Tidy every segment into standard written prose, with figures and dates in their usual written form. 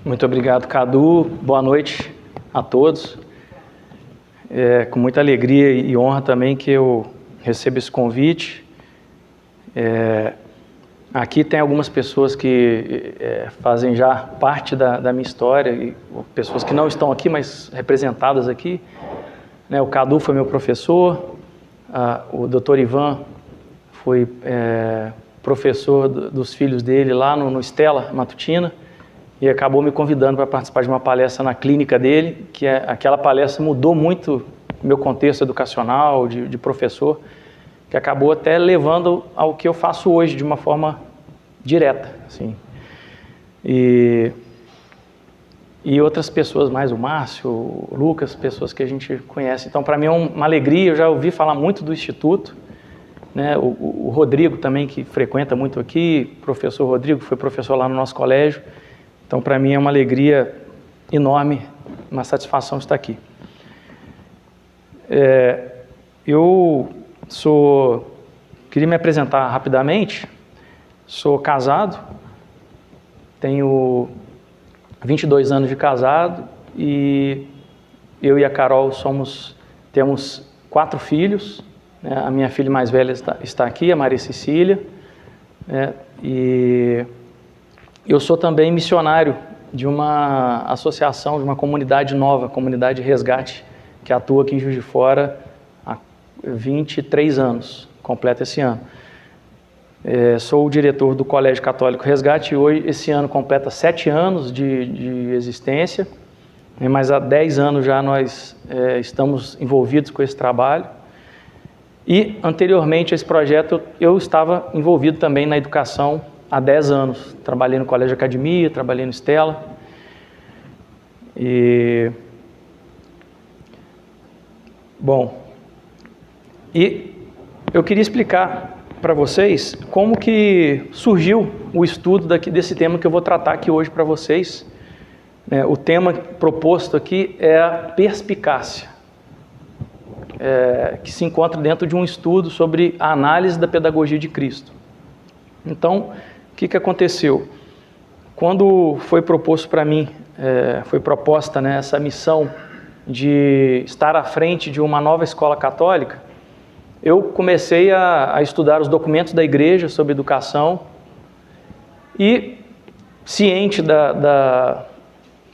Muito obrigado, Cadu. Boa noite a todos. É com muita alegria e honra também que eu recebo esse convite. Aqui tem algumas pessoas que fazem já parte da minha história, e pessoas que não estão aqui, mas representadas aqui. O Cadu foi meu professor, o Dr. Ivan foi professor dos filhos dele lá no Stella Matutina, e acabou me convidando para participar de uma palestra na clínica dele, que aquela palestra mudou muito meu contexto educacional, de professor, que acabou até levando ao que eu faço hoje de uma forma direta, assim. E outras pessoas mais, o Márcio, o Lucas, pessoas que a gente conhece. Então, para mim é uma alegria, eu já ouvi falar muito do Instituto, né? O Rodrigo também, que frequenta muito aqui, o professor Rodrigo, foi professor lá no nosso colégio. Então, para mim é uma alegria enorme, uma satisfação estar aqui. Queria me apresentar rapidamente. Sou casado, tenho 22 anos de casado e eu e a Carol temos 4 filhos. Né? A minha filha mais velha está aqui, a Maria Cecília, né? E eu sou também missionário de uma associação, de uma comunidade nova, Comunidade Resgate, que atua aqui em Juiz de Fora há 23 anos, completa esse ano. Sou o diretor do Colégio Católico Resgate e hoje, esse ano, completa 7 anos de existência, mas há 10 anos já nós estamos envolvidos com esse trabalho. E, anteriormente a esse projeto, eu estava envolvido também na educação há 10 anos. Trabalhei no Colégio Academia, trabalhei no Stella. Bom, e eu queria explicar para vocês como que surgiu o estudo desse tema que eu vou tratar aqui hoje para vocês. O tema proposto aqui é a perspicácia, que se encontra dentro de um estudo sobre a análise da pedagogia de Cristo. Então, o que aconteceu? Quando foi proposto para mim, foi proposta, né, essa missão de estar à frente de uma nova escola católica, eu comecei a estudar os documentos da igreja sobre educação e, ciente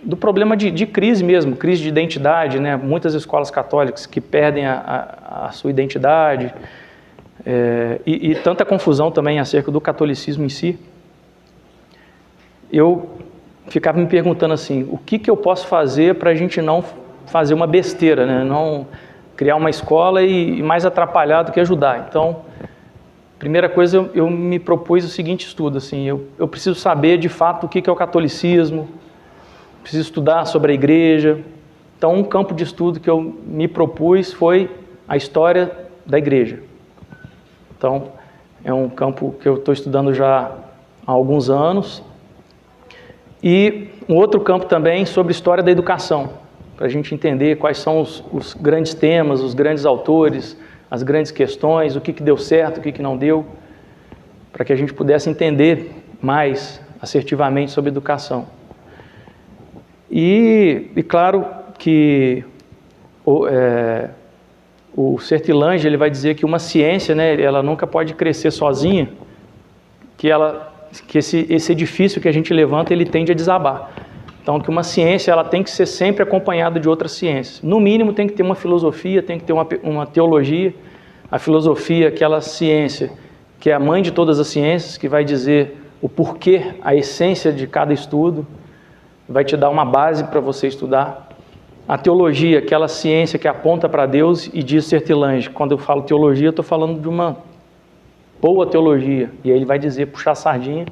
do problema de crise mesmo, crise de identidade, né? Muitas escolas católicas que perdem a sua identidade, e tanta confusão também acerca do catolicismo em si. Eu ficava me perguntando assim, o que eu posso fazer para a gente não fazer uma besteira, né? Não criar uma escola e mais atrapalhar do que ajudar. Então, primeira coisa, eu me propus o seguinte estudo, assim, eu preciso saber de fato o que é o catolicismo, preciso estudar sobre a igreja. Então, um campo de estudo que eu me propus foi a história da igreja. Então, é um campo que eu estou estudando já há alguns anos. E um outro campo também sobre história da educação, para a gente entender quais são os grandes temas, os grandes autores, as grandes questões, o que deu certo, o que não deu, para que a gente pudesse entender mais assertivamente sobre educação. E claro que o Sertilange, ele vai dizer que uma ciência, né, ela nunca pode crescer sozinha, que esse edifício que a gente levanta, ele tende a desabar. Então, que uma ciência ela tem que ser sempre acompanhada de outras ciências. No mínimo, tem que ter uma filosofia, tem que ter uma teologia. A filosofia, aquela ciência que é a mãe de todas as ciências, que vai dizer o porquê, a essência de cada estudo, vai te dar uma base para você estudar. A teologia, aquela ciência que aponta para Deus, e diz Sertilange, quando eu falo teologia, eu estou falando de uma boa teologia. E aí ele vai dizer, puxar a sardinha,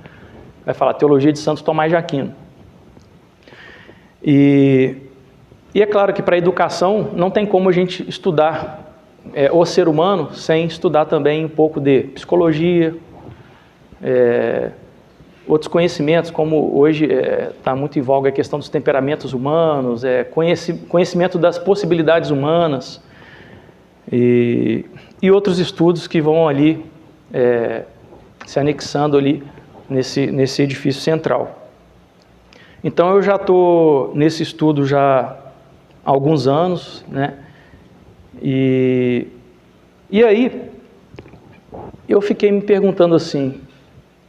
vai falar teologia de Santo Tomás de Aquino. E é claro que para a educação não tem como a gente estudar o ser humano sem estudar também um pouco de psicologia, outros conhecimentos, como hoje está muito em voga a questão dos temperamentos humanos, conhecimento das possibilidades humanas e outros estudos que vão ali se anexando ali nesse edifício central. Então eu já estou nesse estudo já há alguns anos, né? E aí eu fiquei me perguntando assim,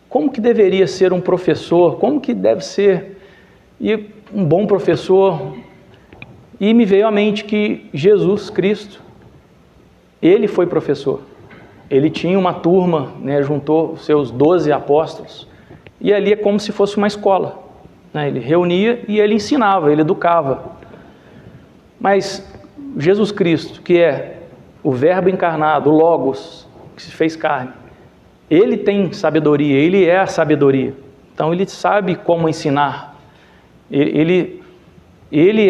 como que deveria ser um professor, como que deve ser um bom professor? E me veio à mente que Jesus Cristo, ele foi professor. Ele tinha uma turma, né, juntou os seus 12 apóstolos, e ali é como se fosse uma escola, né? Ele reunia e ele ensinava, ele educava. Mas Jesus Cristo, que é o Verbo encarnado, o Logos, que se fez carne, ele tem sabedoria, ele é a sabedoria. Então ele sabe como ensinar. Ele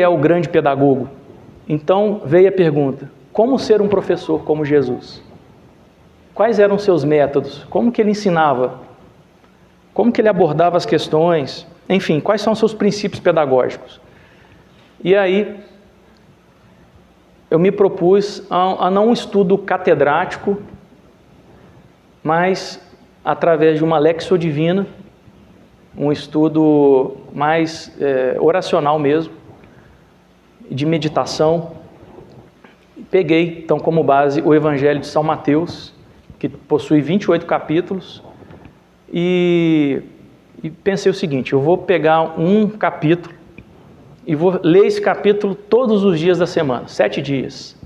é o grande pedagogo. Então veio a pergunta, como ser um professor como Jesus? Quais eram os seus métodos? Como que ele ensinava? Como que ele abordava as questões? Enfim, quais são os seus princípios pedagógicos? E aí eu me propus a não um estudo catedrático, mas através de uma Lexio Divina, um estudo mais oracional mesmo, de meditação. Peguei, então, como base o Evangelho de São Mateus, que possui 28 capítulos, e pensei o seguinte, eu vou pegar um capítulo e vou ler esse capítulo todos os dias da semana, 7 dias,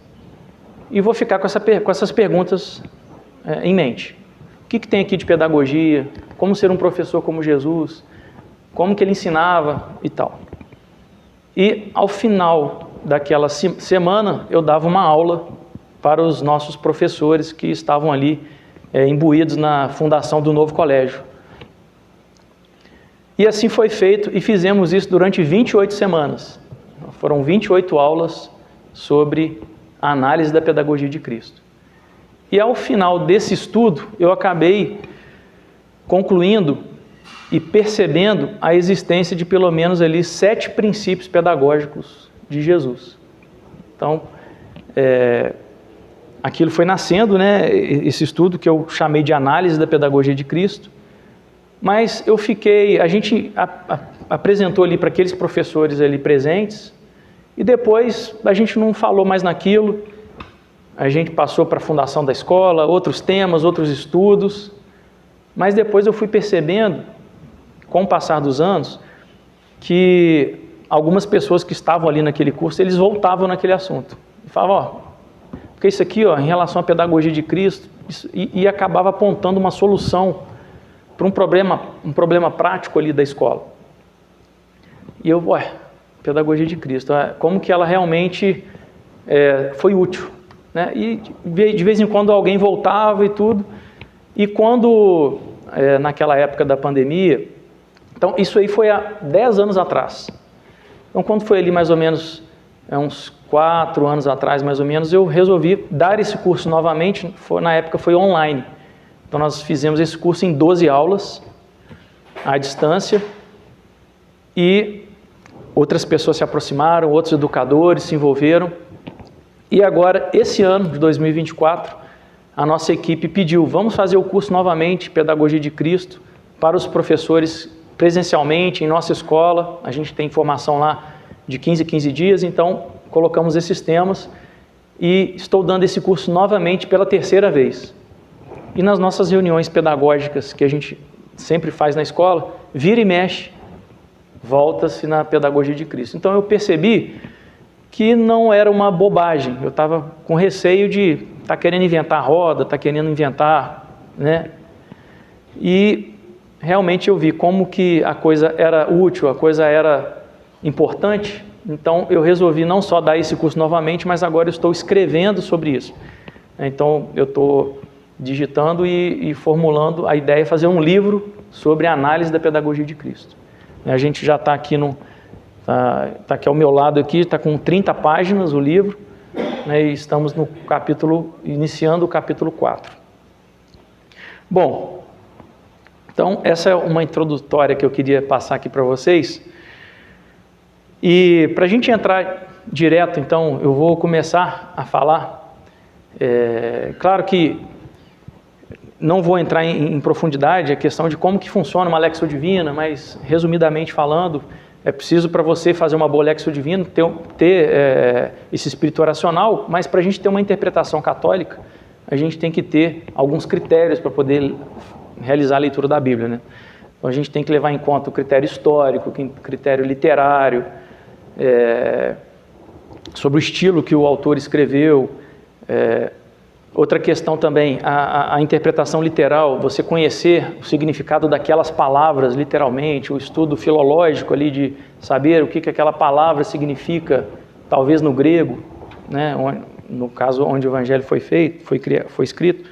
e vou ficar com essas perguntas em mente. O que tem aqui de pedagogia? Como ser um professor como Jesus? Como que ele ensinava e tal? E ao final daquela semana, eu dava uma aula para os nossos professores que estavam ali imbuídos na fundação do novo colégio. E assim foi feito e fizemos isso durante 28 semanas. Foram 28 aulas sobre a análise da pedagogia de Cristo. E ao final desse estudo, eu acabei concluindo e percebendo a existência de pelo menos ali 7 princípios pedagógicos de Jesus. Então, aquilo foi nascendo, né, esse estudo que eu chamei de análise da pedagogia de Cristo, mas a gente apresentou ali para aqueles professores ali presentes, e depois a gente não falou mais naquilo, a gente passou para a fundação da escola, outros temas, outros estudos, mas depois eu fui percebendo, com o passar dos anos, que algumas pessoas que estavam ali naquele curso, eles voltavam naquele assunto. E falavam, porque isso aqui, em relação à pedagogia de Cristo, e acabava apontando uma solução para um problema prático ali da escola. E eu, pedagogia de Cristo, como que ela realmente foi útil, né? E de vez em quando alguém voltava e tudo, e quando, naquela época da pandemia, então isso aí foi há 10 anos atrás. Então quando foi ali mais ou menos, uns 4 anos atrás mais ou menos, eu resolvi dar esse curso novamente, na época foi online. Então nós fizemos esse curso em 12 aulas, à distância, e outras pessoas se aproximaram, outros educadores se envolveram. E agora, esse ano de 2024, a nossa equipe pediu, vamos fazer o curso novamente, Pedagogia de Cristo, para os professores presencialmente, em nossa escola. A gente tem formação lá de 15 em 15 dias, então colocamos esses temas e estou dando esse curso novamente pela 3ª vez. E nas nossas reuniões pedagógicas que a gente sempre faz na escola, vira e mexe, volta-se na Pedagogia de Cristo. Então eu percebi que não era uma bobagem, eu estava com receio de estar querendo inventar roda, estar querendo inventar, né? E realmente eu vi como que a coisa era útil, a coisa era importante, então eu resolvi não só dar esse curso novamente, mas agora eu estou escrevendo sobre isso. Então eu estou digitando e formulando a ideia de fazer um livro sobre a análise da pedagogia de Cristo. A gente já está aqui tá aqui ao meu lado aqui, está com 30 páginas o livro, né, e estamos iniciando o capítulo 4. Bom, então essa é uma introdutória que eu queria passar aqui para vocês. E para a gente entrar direto, então, eu vou começar a falar. Claro que não vou entrar em profundidade a questão de como que funciona uma Lexio Divina, mas resumidamente falando, É preciso para você fazer uma boa Lexio Divina ter esse espírito oracional, mas para a gente ter uma interpretação católica, a gente tem que ter alguns critérios para poder realizar a leitura da Bíblia, né? Então a gente tem que levar em conta o critério histórico, o critério literário, sobre o estilo que o autor escreveu. Outra questão também, a interpretação literal, você conhecer o significado daquelas palavras literalmente, o estudo filológico ali de saber o que aquela palavra significa, talvez no grego, né? No caso onde o Evangelho foi escrito.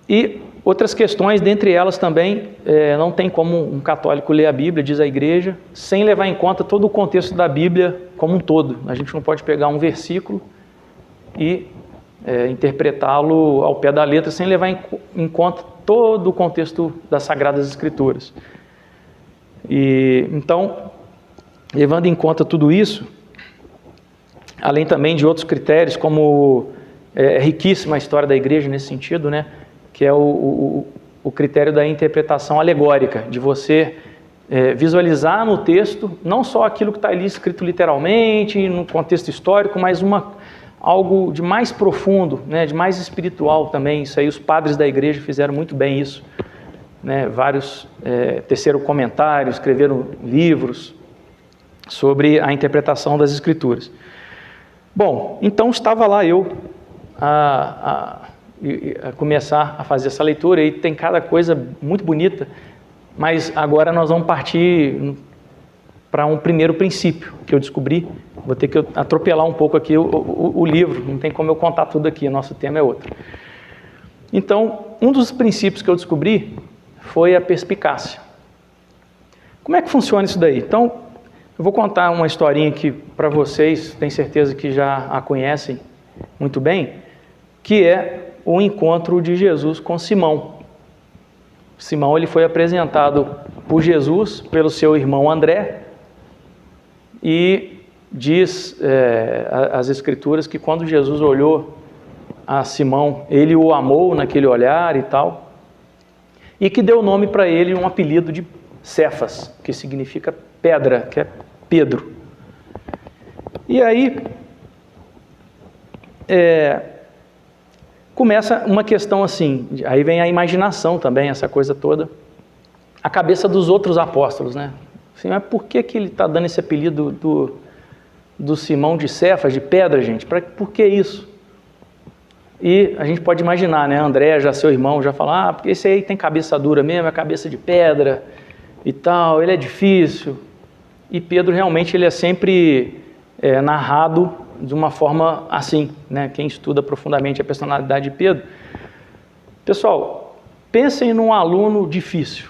E outras questões, dentre elas também, não tem como um católico ler a Bíblia, diz a Igreja, sem levar em conta todo o contexto da Bíblia como um todo. A gente não pode pegar um versículo e interpretá-lo ao pé da letra, sem levar em conta todo o contexto das Sagradas Escrituras. E então, levando em conta tudo isso, além também de outros critérios, como é riquíssima a história da Igreja nesse sentido, né? Que é o critério da interpretação alegórica, de você visualizar no texto não só aquilo que está ali escrito literalmente, no contexto histórico, mas algo de mais profundo, né? De mais espiritual também. Isso aí os padres da Igreja fizeram muito bem isso, né? Vários teceram comentários, escreveram livros sobre a interpretação das Escrituras. Bom, então estava lá eu a começar a fazer essa leitura, e tem cada coisa muito bonita, mas agora nós vamos partir para um primeiro princípio que eu descobri. Vou ter que atropelar um pouco aqui o livro, não tem como eu contar tudo aqui, nosso tema é outro. Então, um dos princípios que eu descobri foi a perspicácia. Como é que funciona isso daí? Então, eu vou contar uma historinha que para vocês, tenho certeza que já a conhecem muito bem, que é o encontro de Jesus com Simão. Simão ele foi apresentado por Jesus, pelo seu irmão André, e diz as Escrituras que quando Jesus olhou a Simão, ele o amou naquele olhar e tal, e que deu nome para ele um apelido de Cefas, que significa pedra, que é Pedro. E aí começa uma questão assim, aí vem a imaginação também, essa coisa toda, a cabeça dos outros apóstolos, né? Assim, mas por que ele está dando esse apelido do Simão de Cefas, de pedra, gente? Por que isso? E a gente pode imaginar, né? André, já seu irmão, já fala, porque esse aí tem cabeça dura mesmo, é cabeça de pedra e tal, ele é difícil. E Pedro realmente ele é sempre narrado de uma forma assim, né? Quem estuda profundamente a personalidade de Pedro. Pessoal, pensem num aluno difícil,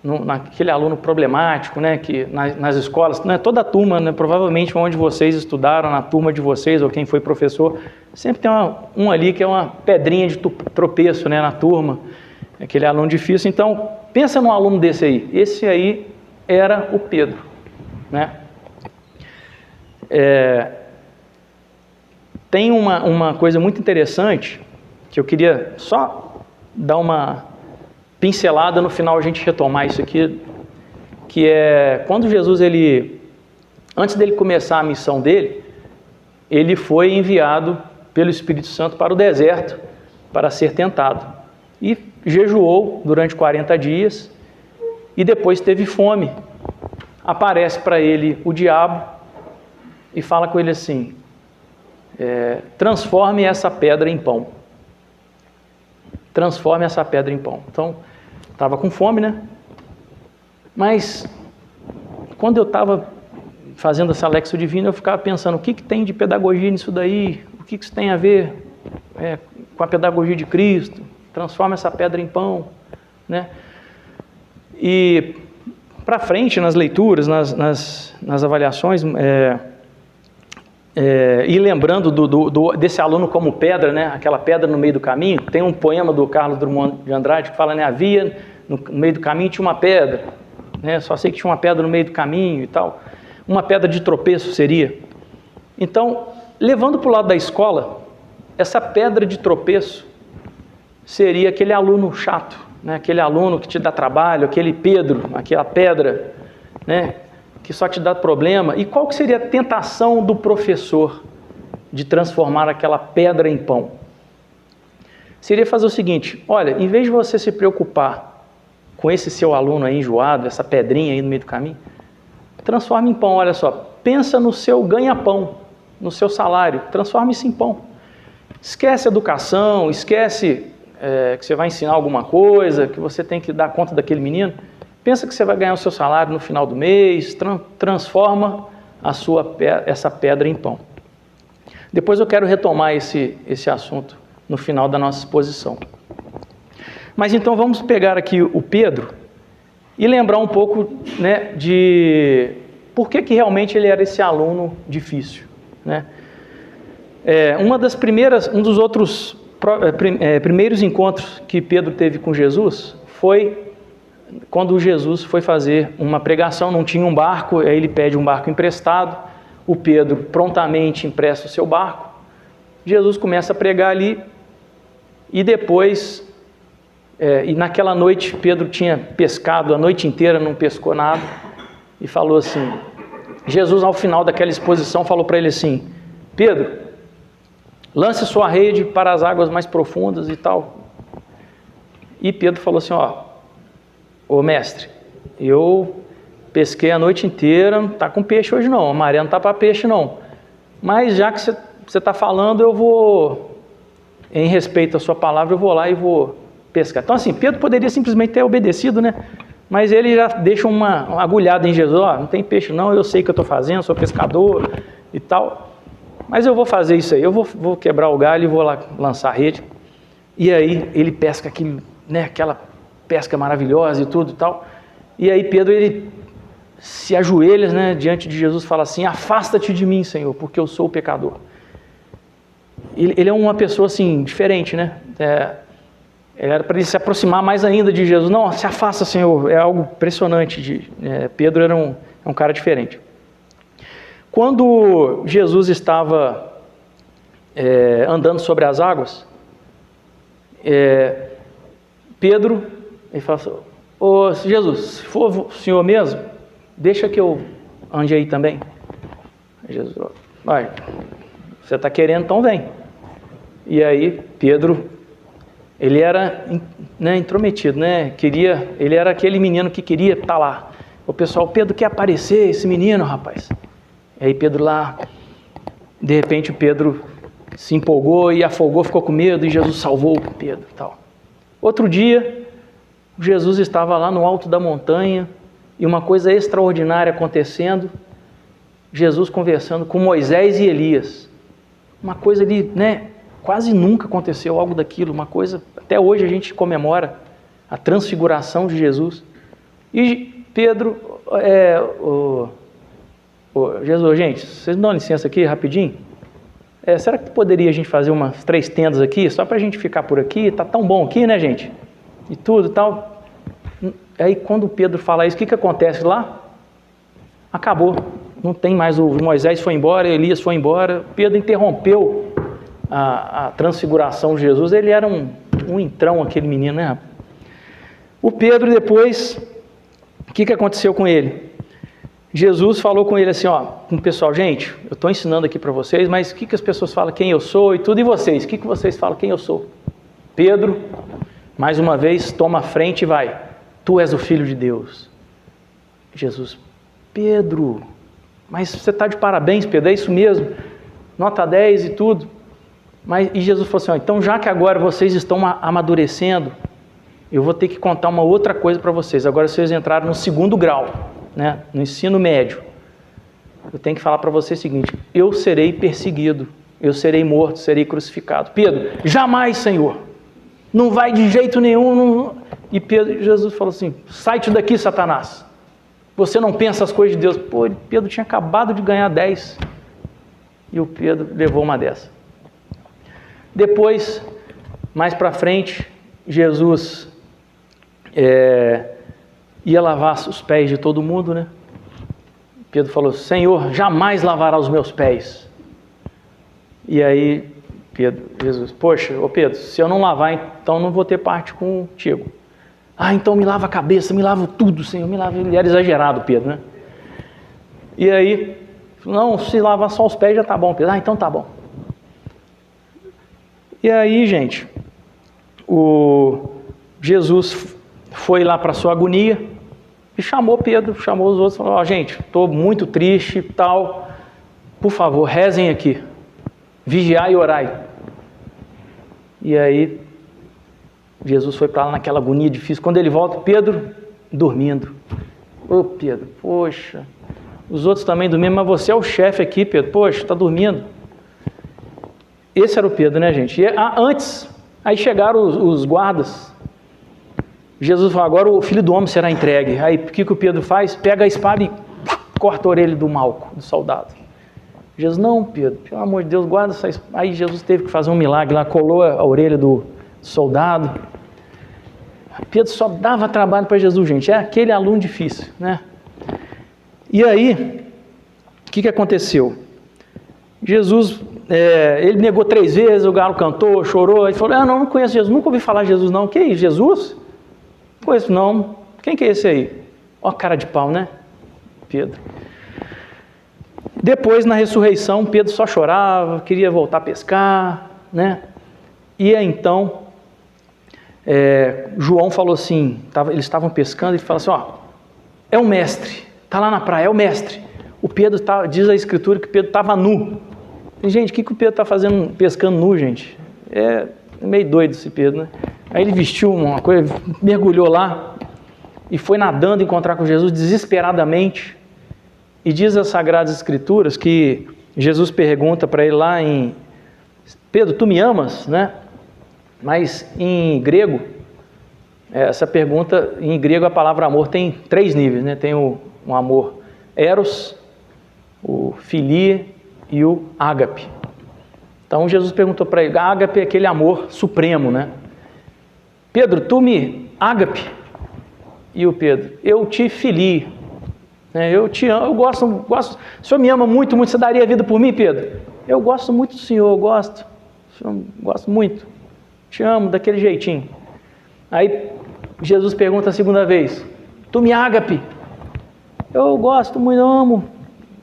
naquele aluno problemático, né? Que nas escolas, né? Toda a turma, né? Provavelmente onde vocês estudaram, na turma de vocês, ou quem foi professor, sempre tem um ali que é uma pedrinha de tropeço, né? Na turma, aquele aluno difícil. Então, pensa num aluno desse aí. Esse aí era o Pedro, né? Tem uma coisa muito interessante que eu queria só dar uma pincelada, no final a gente retomar isso aqui, que é quando Jesus, antes dele começar a missão dele, ele foi enviado pelo Espírito Santo para o deserto para ser tentado. E jejuou durante 40 dias e depois teve fome. Aparece para ele o diabo e fala com ele assim, transforme essa pedra em pão. Transforme essa pedra em pão. Então, estava com fome, né? Mas, quando eu estava fazendo essa Lexio Divina, eu ficava pensando, o que tem de pedagogia nisso daí? O que isso tem a ver com a pedagogia de Cristo? Transforma essa pedra em pão, né? E, para frente, nas leituras, nas avaliações, e lembrando desse aluno como pedra, né? Aquela pedra no meio do caminho, tem um poema do Carlos Drummond de Andrade que fala, né? Havia no meio do caminho tinha uma pedra, né? Só sei que tinha uma pedra no meio do caminho e tal. Uma pedra de tropeço seria. Então, levando para o lado da escola, essa pedra de tropeço seria aquele aluno chato, né? Aquele aluno que te dá trabalho, aquele Pedro, aquela pedra, né? Que só te dá problema. E qual que seria a tentação do professor de transformar aquela pedra em pão? Seria fazer o seguinte: olha, em vez de você se preocupar com esse seu aluno aí enjoado, essa pedrinha aí no meio do caminho, transforme em pão. Olha só, pensa no seu ganha-pão, no seu salário, transforme isso em pão. Esquece educação, esquece que você vai ensinar alguma coisa, que você tem que dar conta daquele menino. Pensa que você vai ganhar o seu salário no final do mês, transforma essa pedra em pão. Depois eu quero retomar esse assunto no final da nossa exposição. Mas então vamos pegar aqui o Pedro e lembrar um pouco, né, de por que realmente ele era esse aluno difícil, né? Um dos outros primeiros encontros que Pedro teve com Jesus foi quando Jesus foi fazer uma pregação. Não tinha um barco, aí ele pede um barco emprestado, o Pedro prontamente empresta o seu barco, Jesus começa a pregar ali, e depois, e naquela noite Pedro tinha pescado a noite inteira, não pescou nada, e falou assim, Jesus ao final daquela exposição falou para ele assim, Pedro, lance sua rede para as águas mais profundas e tal. E Pedro falou assim, ô mestre, eu pesquei a noite inteira, não está com peixe hoje não, a maré não está para peixe não, mas já que você está falando, eu vou, em respeito à sua palavra, eu vou lá e vou pescar. Então assim, Pedro poderia simplesmente ter obedecido, né? Mas ele já deixa uma agulhada em Jesus, não tem peixe não, eu sei o que eu estou fazendo, sou pescador e tal, mas eu vou fazer isso aí, eu vou quebrar o galho e vou lá lançar a rede. E aí ele pesca aquilo, né, aquela pesca maravilhosa e tudo e tal. E aí Pedro, ele se ajoelha, né, diante de Jesus e fala assim, afasta-te de mim, Senhor, porque eu sou o pecador. Ele é uma pessoa assim, diferente, né? Era para ele se aproximar mais ainda de Jesus. Não, se afasta, Senhor, é algo impressionante. Pedro era um cara diferente. Quando Jesus estava andando sobre as águas, Pedro, ele fala assim, ô Jesus, se for o Senhor mesmo, deixa que eu ande aí também. Jesus, vai, você está querendo, então vem. E aí Pedro, ele era, né, intrometido, né? Ele era aquele menino que queria estar lá. O pessoal, Pedro quer aparecer, esse menino, rapaz. E aí Pedro lá, de repente Pedro se empolgou e afogou, ficou com medo, e Jesus salvou o Pedro e tal. Outro dia, Jesus estava lá no alto da montanha, e uma coisa extraordinária acontecendo, Jesus conversando com Moisés e Elias. Uma coisa ali, né, quase nunca aconteceu algo daquilo, uma coisa, até hoje a gente comemora a transfiguração de Jesus. E Pedro, Jesus, gente, vocês me dão licença aqui rapidinho? Será que poderia a gente fazer umas 3 tendas aqui, só para a gente ficar por aqui? Tá tão bom aqui, né, gente? E tudo e tal. Aí quando Pedro fala isso, o que acontece lá? Acabou. Não tem mais, o Moisés foi embora, Elias foi embora. Pedro interrompeu a transfiguração de Jesus. Ele era um entrão, aquele menino, né? O Pedro depois, o que aconteceu com ele? Jesus falou com ele assim, com o pessoal, gente, eu estou ensinando aqui para vocês, mas o que as pessoas falam quem eu sou e tudo, e vocês? O que vocês falam quem eu sou? Pedro, mais uma vez, toma a frente e vai, tu és o Filho de Deus. Jesus, Pedro, mas você está de parabéns, Pedro, é isso mesmo, nota 10 e tudo. E Jesus falou assim, então já que agora vocês estão amadurecendo, eu vou ter que contar uma outra coisa para vocês. Agora vocês entraram no 2º grau, né, no ensino médio. Eu tenho que falar para vocês o seguinte, eu serei perseguido, eu serei morto, serei crucificado. Pedro, jamais, Senhor, não vai de jeito nenhum. Não. E Jesus falou assim, sai-te daqui, Satanás, você não pensa as coisas de Deus. Pô, Pedro tinha acabado de ganhar 10, e o Pedro levou uma dessa. Depois, mais para frente, Jesus ia lavar os pés de todo mundo, né? Pedro falou, Senhor, jamais lavará os meus pés. E aí, Jesus, poxa, ô Pedro, se eu não lavar, então não vou ter parte contigo. Ah, então me lava a cabeça, me lava tudo, Senhor, me lava. Ele era exagerado, Pedro, né? E aí, não, se lavar só os pés já tá bom, Pedro. Ah, então tá bom. E aí, gente, o Jesus foi lá para sua agonia e chamou Pedro, chamou os outros, falou: ó, gente, estou muito triste e tal, por favor, rezem aqui, vigiai e orai. E aí, Jesus foi para lá naquela agonia difícil. Quando ele volta, Pedro dormindo. Ô Pedro, poxa, os outros também dormindo, mas você é o chefe aqui, Pedro, poxa, está dormindo. Esse era o Pedro, né, gente? E antes, aí chegaram os guardas. Jesus falou: agora o filho do homem será entregue. Aí o que o Pedro faz? Pega a espada e corta a orelha do Malco, do soldado. Jesus: não, Pedro, pelo amor de Deus, guarda essa espada. Aí Jesus teve que fazer um milagre lá, colou a orelha do soldado. Pedro só dava trabalho para Jesus, gente. É aquele aluno difícil, né? E aí, o que aconteceu? Jesus, ele negou 3 vezes, o galo cantou, chorou, ele falou: ah, não conheço Jesus, nunca ouvi falar de Jesus não. Que isso, Jesus? Não conheço não. Quem que é esse aí? Ó, cara de pau, né? Pedro. Depois, na ressurreição, Pedro só chorava, queria voltar a pescar, né? E aí, então, João falou assim, eles estavam pescando, ele falou assim: ó, é um mestre, está lá na praia, é o mestre. O Pedro, diz a escritura que Pedro estava nu. E, gente, o que o Pedro está fazendo pescando nu, gente? É meio doido esse Pedro, né? Aí ele vestiu uma coisa, mergulhou lá e foi nadando encontrar com Jesus desesperadamente. E diz as Sagradas Escrituras que Jesus pergunta para ele lá em: Pedro, tu me amas, né? Mas em grego, essa pergunta, em grego a palavra amor tem 3 níveis, né? Tem um amor eros, o filia e o ágape. Então Jesus perguntou para ele: ágape é aquele amor supremo, né? Pedro, tu me ágape? E o Pedro: eu te filio. Eu te amo, eu gosto. O Senhor me ama muito, muito. Você daria a vida por mim, Pedro? Eu gosto muito do Senhor, eu gosto. Gosto muito. Te amo daquele jeitinho. Aí Jesus pergunta a segunda vez: tu me ágape? Eu gosto muito, amo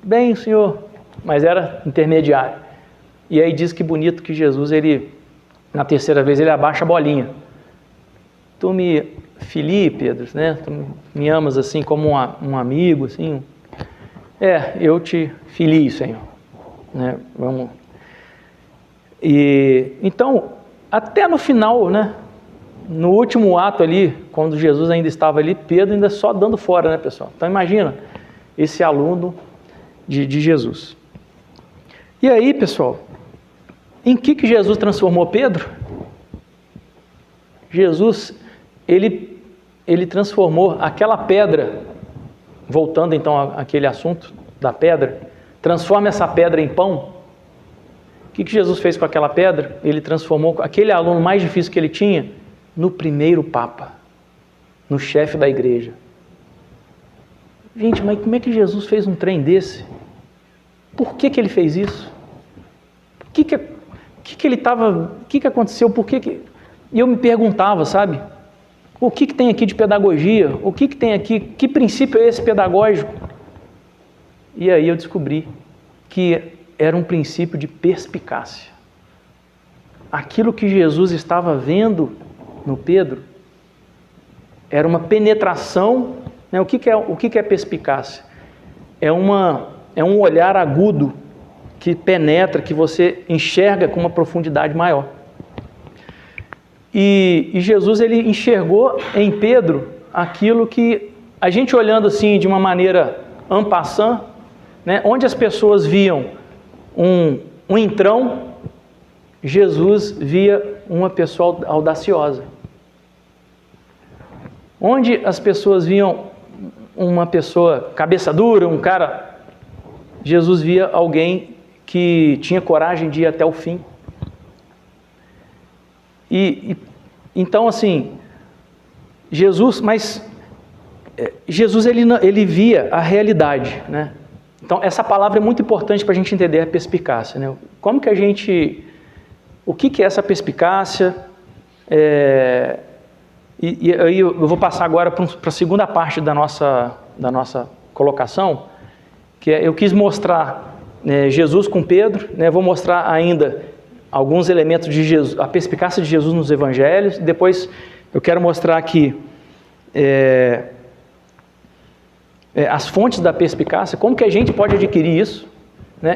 bem o Senhor. Mas era intermediário. E aí diz que bonito que Jesus, na terceira vez, ele abaixa a bolinha. Tu me filii, Pedro, né? Tu me amas assim como um amigo, assim. Eu te filio, Senhor. Né? Vamos. E então, até no final, né? No último ato ali, quando Jesus ainda estava ali, Pedro ainda só dando fora, né, pessoal? Então imagina esse aluno de Jesus. E aí, pessoal, em que Jesus transformou Pedro? Jesus, ele transformou aquela pedra, voltando então àquele assunto da pedra, transforma essa pedra em pão. O que Jesus fez com aquela pedra? Ele transformou aquele aluno mais difícil que ele tinha no primeiro Papa, no chefe da igreja. Gente, mas como é que Jesus fez um trem desse? Por que ele fez isso? O que aconteceu? E eu me perguntava, sabe? O que tem aqui de pedagogia? O que tem aqui? Que princípio é esse pedagógico? E aí eu descobri que era um princípio de perspicácia. Aquilo que Jesus estava vendo no Pedro era uma penetração, né? O que é perspicácia? É um olhar agudo que penetra, que você enxerga com uma profundidade maior. E Jesus, ele enxergou em Pedro aquilo que a gente olhando assim de uma maneira en passant, né? Onde as pessoas viam um entrão, Jesus via uma pessoa audaciosa. Onde as pessoas viam uma pessoa cabeça dura, um cara, Jesus via alguém que tinha coragem de ir até o fim. Então assim, Jesus ele via a realidade, né? Então essa palavra é muito importante para a gente entender a perspicácia, né? Como que o que é essa perspicácia? E aí eu vou passar agora para a segunda parte da nossa colocação, que é, eu quis mostrar Jesus com Pedro, vou mostrar ainda alguns elementos de Jesus, a perspicácia de Jesus nos evangelhos, depois eu quero mostrar aqui as fontes da perspicácia, como que a gente pode adquirir isso,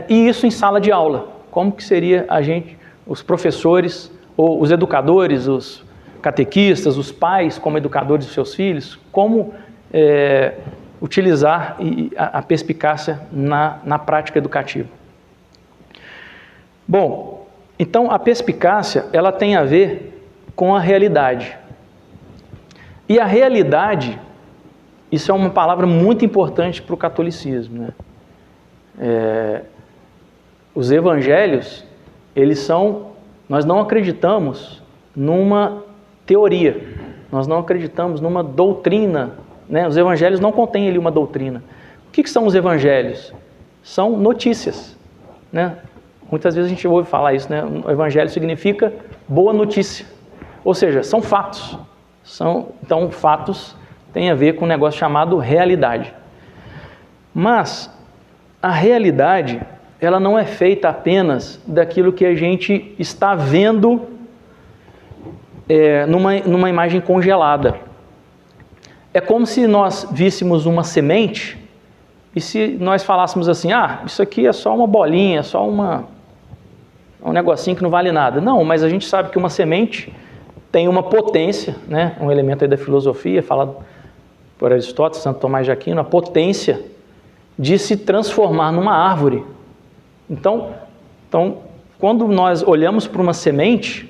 e isso em sala de aula, como que seria a gente, os professores, ou os educadores, os catequistas, os pais como educadores dos seus filhos, como utilizar a perspicácia na prática educativa. Bom, então a perspicácia ela tem a ver com a realidade. E a realidade, isso é uma palavra muito importante para o catolicismo, os evangelhos, nós não acreditamos numa teoria, nós não acreditamos numa doutrina, os evangelhos não contêm ali uma doutrina. O que são os evangelhos? São notícias, Muitas vezes a gente ouve falar isso, O evangelho significa boa notícia, ou seja, são fatos. Então, fatos têm a ver com um negócio chamado realidade. Mas a realidade, ela não é feita apenas daquilo que a gente está vendo numa imagem congelada. É como se nós víssemos uma semente e se nós falássemos assim, isso aqui é só uma bolinha, é só um negocinho que não vale nada. Não, mas a gente sabe que uma semente tem uma potência, um elemento aí da filosofia, falado por Aristóteles, Santo Tomás de Aquino, a potência de se transformar numa árvore. Então, quando nós olhamos para uma semente,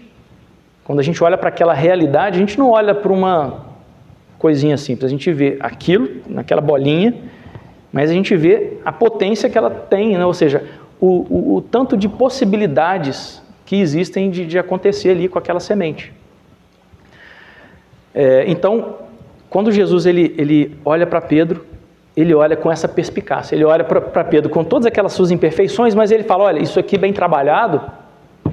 quando a gente olha para aquela realidade, a gente não olha para uma coisinha simples, a gente vê aquilo, naquela bolinha, mas a gente vê a potência que ela tem, ou seja, o tanto de possibilidades que existem de acontecer ali com aquela semente. Então, quando Jesus ele olha para Pedro, ele olha com essa perspicácia, ele olha para Pedro com todas aquelas suas imperfeições, mas ele fala, olha, isso aqui bem trabalhado,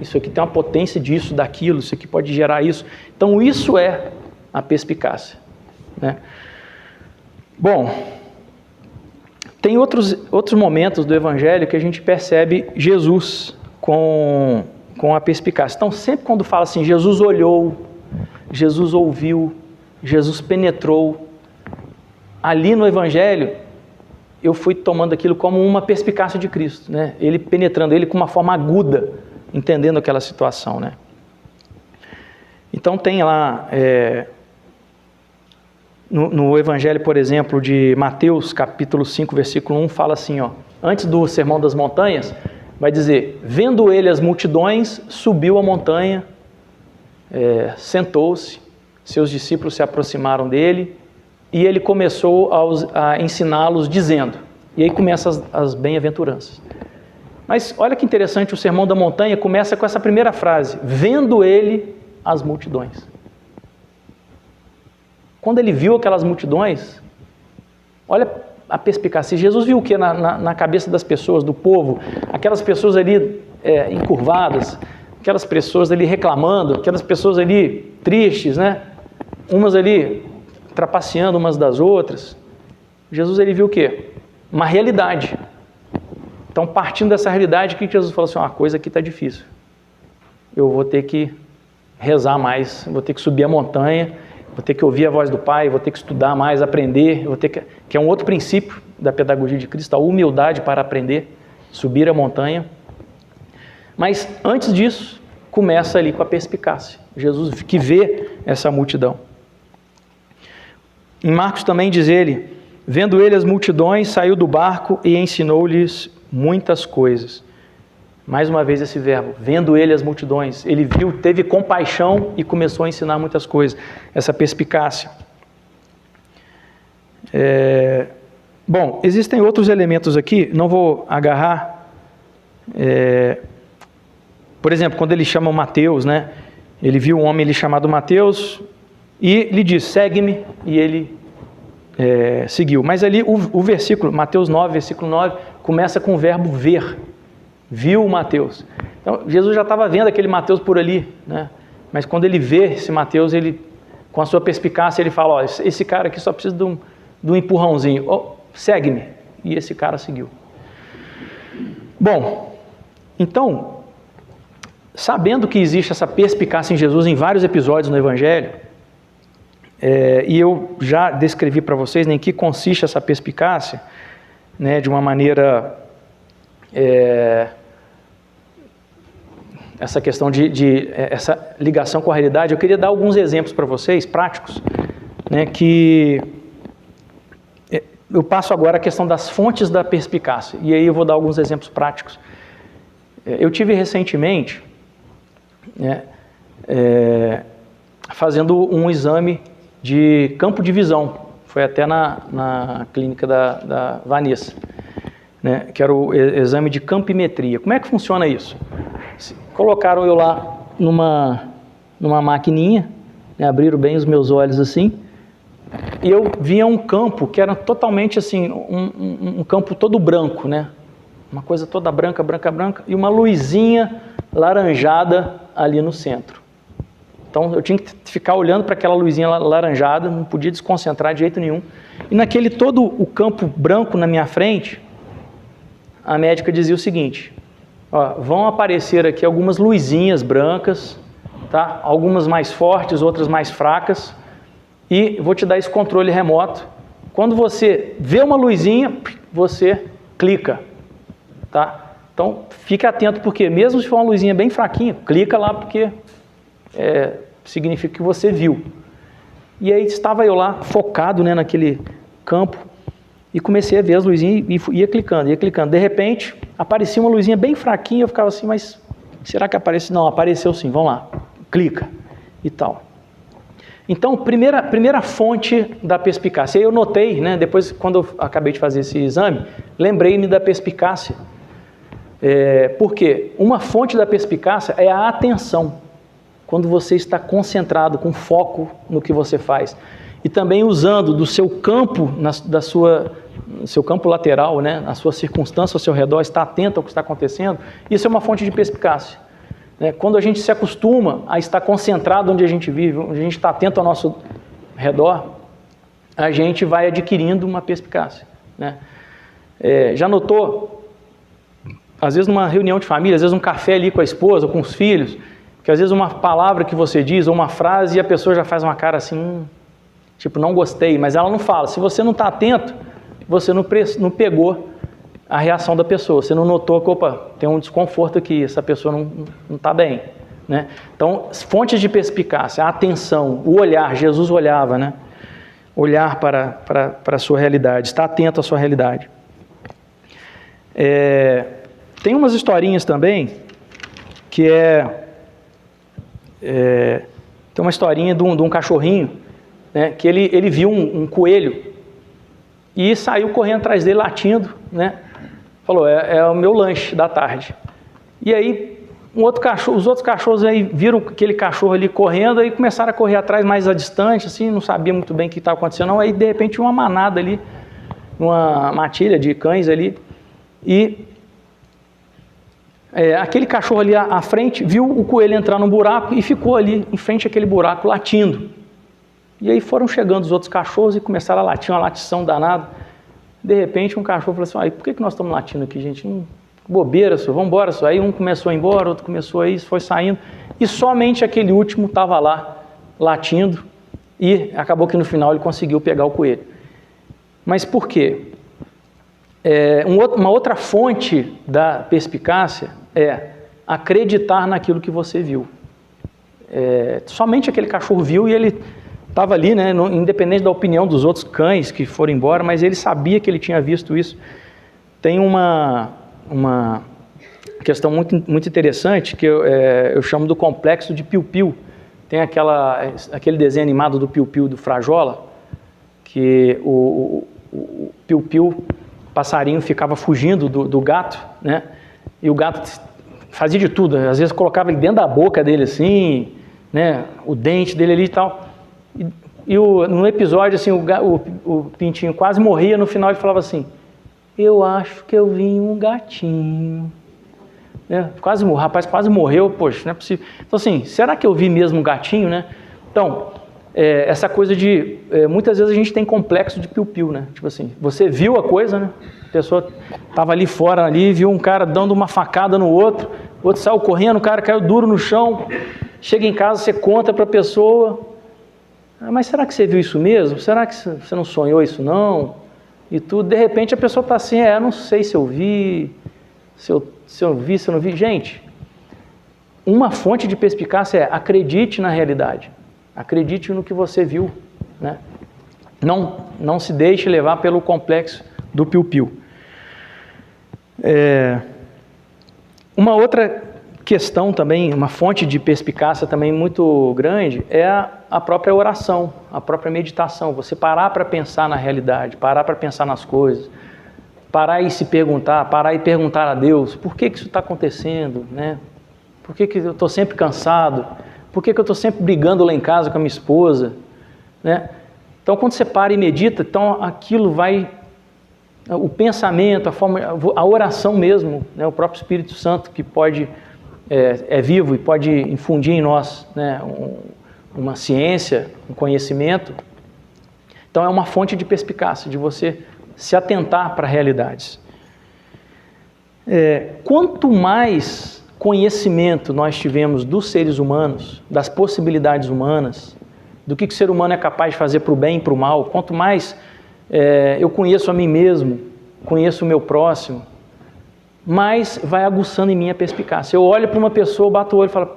isso aqui tem uma potência disso, daquilo, isso aqui pode gerar isso. Então, isso é a perspicácia. Bom, tem outros momentos do Evangelho que a gente percebe Jesus com a perspicácia. Então, sempre quando fala assim, Jesus olhou, Jesus ouviu, Jesus penetrou, ali no Evangelho, eu fui tomando aquilo como uma perspicácia de Cristo, Ele penetrando, ele com uma forma aguda, entendendo aquela situação, Então tem lá, no Evangelho, por exemplo, de Mateus, capítulo 5, versículo 1, fala assim, antes do Sermão das Montanhas, vai dizer, vendo ele as multidões, subiu a montanha, sentou-se, seus discípulos se aproximaram dele, e ele começou a ensiná-los dizendo, e aí começam as bem-aventuranças. Mas olha que interessante, o Sermão da Montanha começa com essa primeira frase, vendo ele as multidões. Quando ele viu aquelas multidões, olha a perspicácia, Jesus viu o que na cabeça das pessoas, do povo, aquelas pessoas ali encurvadas, aquelas pessoas ali reclamando, aquelas pessoas ali tristes, umas ali trapaceando umas das outras. Jesus ele viu o quê? Uma realidade. Então, partindo dessa realidade, o que Jesus falou assim? A coisa aqui está difícil. Eu vou ter que rezar mais, vou ter que subir a montanha, vou ter que ouvir a voz do Pai, vou ter que estudar mais, aprender, que é um outro princípio da pedagogia de Cristo, a humildade para aprender, subir a montanha. Mas antes disso, começa ali com a perspicácia. Jesus que vê essa multidão. Em Marcos também diz ele, vendo ele as multidões, saiu do barco e ensinou-lhes muitas coisas. Mais uma vez esse verbo, vendo ele as multidões, ele viu, teve compaixão e começou a ensinar muitas coisas, essa perspicácia. Bom, existem outros elementos aqui, não vou agarrar. Por exemplo, quando ele chama Mateus, ele viu um homem ali chamado Mateus e lhe disse, segue-me, e ele seguiu. Mas ali o versículo, Mateus 9, versículo 9, começa com o verbo ver. Viu Mateus. Então, Jesus já estava vendo aquele Mateus por ali, mas quando ele vê esse Mateus, ele com a sua perspicácia, ele fala, ó, esse cara aqui só precisa de um empurrãozinho, oh, segue-me. E esse cara seguiu. Bom, então, sabendo que existe essa perspicácia em Jesus em vários episódios no Evangelho, e eu já descrevi para vocês em que consiste essa perspicácia, né, de uma maneira, essa questão de essa ligação com a realidade, eu queria dar alguns exemplos para vocês, práticos, né, que eu passo agora a questão das fontes da perspicácia, e aí eu vou dar alguns exemplos práticos. Eu tive recentemente, né, fazendo um exame de campo de visão, foi até na clínica da Vanessa, né, que era o exame de campimetria. Como é que funciona isso? Colocaram eu lá numa maquininha, né, abriram bem os meus olhos assim, e eu via um campo que era totalmente assim, um campo todo branco, né, uma coisa toda branca, e uma luzinha laranjada ali no centro. Então eu tinha que ficar olhando para aquela luzinha laranjada, não podia desconcentrar de jeito nenhum. E naquele todo o campo branco na minha frente, a médica dizia o seguinte, ó, vão aparecer aqui algumas luzinhas brancas, tá? Algumas mais fortes, outras mais fracas, e vou te dar esse controle remoto. Quando você vê uma luzinha, você clica, tá? Então fique atento, porque mesmo se for uma luzinha bem fraquinha, clica lá, porque significa que você viu. E aí estava eu lá focado, né, naquele campo e comecei a ver as luzinhas e ia clicando. De repente aparecia uma luzinha bem fraquinha, eu ficava assim, mas será que apareceu? Não, apareceu sim, vamos lá, clica e tal. Então, primeira fonte da perspicácia. Eu notei, né, depois quando eu acabei de fazer esse exame, lembrei-me da perspicácia. Por quê? Uma fonte da perspicácia é a atenção. Quando você está concentrado, com foco no que você faz. E também usando do seu campo, seu campo lateral, né, na sua circunstância ao seu redor, está atento ao que está acontecendo, isso é uma fonte de perspicácia. Quando a gente se acostuma a estar concentrado onde a gente vive, onde a gente está atento ao nosso redor, a gente vai adquirindo uma perspicácia. Né? Já notou, às vezes numa reunião de família, às vezes um café ali com a esposa, com os filhos, que às vezes uma palavra que você diz, ou uma frase, e a pessoa já faz uma cara assim, tipo, não gostei, mas ela não fala. Se você não está atento, você não pegou a reação da pessoa, você não notou que, opa, tem um desconforto aqui, essa pessoa não está bem. Né? Então, fontes de perspicácia, a atenção, o olhar, Jesus olhava, né? Olhar para a sua realidade, estar atento à sua realidade. Tem umas historinhas também, que tem uma historinha de um cachorrinho, né, que ele viu um coelho e saiu correndo atrás dele latindo, né, falou, é o meu lanche da tarde. E aí os outros cachorros aí viram aquele cachorro ali correndo e começaram a correr atrás mais a distante, assim, não sabia muito bem o que estava acontecendo, não. Aí de repente uma manada ali, uma matilha de cães ali, e aquele cachorro ali à frente viu o coelho entrar num buraco e ficou ali em frente àquele buraco latindo. E aí foram chegando os outros cachorros e começaram a latir, uma latição danada. De repente um cachorro falou assim, por que nós estamos latindo aqui, gente? Bobeira, senhor, vamos embora, senhor. Aí um começou a ir embora, outro começou a ir, foi saindo. E somente aquele último estava lá latindo e acabou que no final ele conseguiu pegar o coelho. Mas por quê? Uma outra fonte da perspicácia é acreditar naquilo que você viu. Somente aquele cachorro viu e ele estava ali, né, independente da opinião dos outros cães que foram embora, mas ele sabia que ele tinha visto isso. Tem uma questão muito interessante que eu chamo do complexo de Piu-Piu. Tem aquele desenho animado do Piu-Piu do Frajola, que o Piu-Piu, passarinho, ficava fugindo do gato, né? E o gato fazia de tudo, às vezes colocava ele dentro da boca dele assim, né? O dente dele ali e tal. No episódio, assim, o pintinho quase morria, no final ele falava assim, eu acho que eu vi um gatinho. O rapaz quase morreu, poxa, não é possível. Então assim, será que eu vi mesmo um gatinho, né? Então, essa coisa de... muitas vezes a gente tem complexo de piu-piu, né? Tipo assim, você viu a coisa, né? A pessoa estava ali fora, ali, viu um cara dando uma facada no outro, o outro saiu correndo, o cara caiu duro no chão, chega em casa, você conta para a pessoa, mas será que você viu isso mesmo? Será que você não sonhou isso não? E tudo, de repente a pessoa está assim, não sei se eu vi, se eu vi, se eu não vi. Gente, uma fonte de perspicácia é acredite na realidade, acredite no que você viu, né? Não se deixe levar pelo complexo do piu-piu. Uma outra questão também, uma fonte de perspicácia também muito grande é a própria oração, a própria meditação. Você parar para pensar na realidade, parar para pensar nas coisas, parar e se perguntar, parar e perguntar a Deus, por que isso está acontecendo, né? Por que eu estou sempre cansado? Por que eu estou sempre brigando lá em casa com a minha esposa, né? Então, quando você para e medita, então aquilo vai... O pensamento, a oração mesmo, né? O próprio Espírito Santo que pode... é vivo e pode infundir em nós, né? Uma ciência, um conhecimento. Então, é uma fonte de perspicácia, de você se atentar para realidades. Quanto mais conhecimento nós tivemos dos seres humanos, das possibilidades humanas, do que o ser humano é capaz de fazer para o bem e para o mal, quanto mais eu conheço a mim mesmo, conheço o meu próximo, mais vai aguçando em mim a perspicácia. Eu olho para uma pessoa, bato o olho e falo,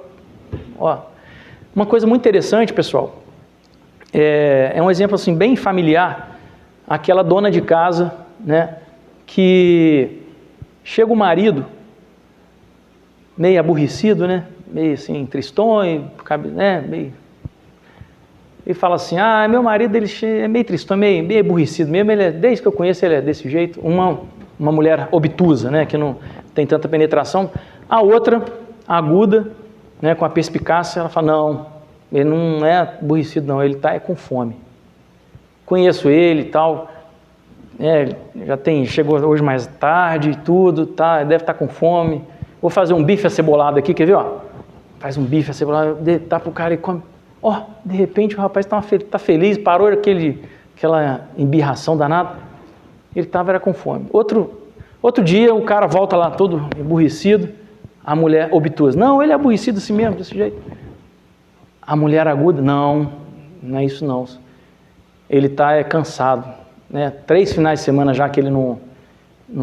uma coisa muito interessante, pessoal, é um exemplo assim bem familiar, aquela dona de casa, né, que chega o marido, meio aborrecido, né, meio assim, tristonho, né, meio... E fala assim, meu marido ele é meio tristão, meio aborrecido mesmo, desde que eu conheço ele é desse jeito. Uma mulher obtusa, né, que não tem tanta penetração. A outra, aguda, né, com a perspicácia, ela fala, não, ele não é aborrecido não, ele está com fome. Conheço ele e tal, chegou hoje mais tarde e tudo, deve estar com fome. Vou fazer um bife acebolado aqui, quer ver? Faz um bife acebolado, dá pro cara e come. De repente o rapaz está feliz, parou aquela embirração danada, ele era com fome. Outro dia o cara volta lá todo aborrecido, a mulher obtusa, não, ele é aborrecido assim mesmo, desse jeito. A mulher aguda, não é isso não, ele está cansado, né? 3 finais de semana já que ele não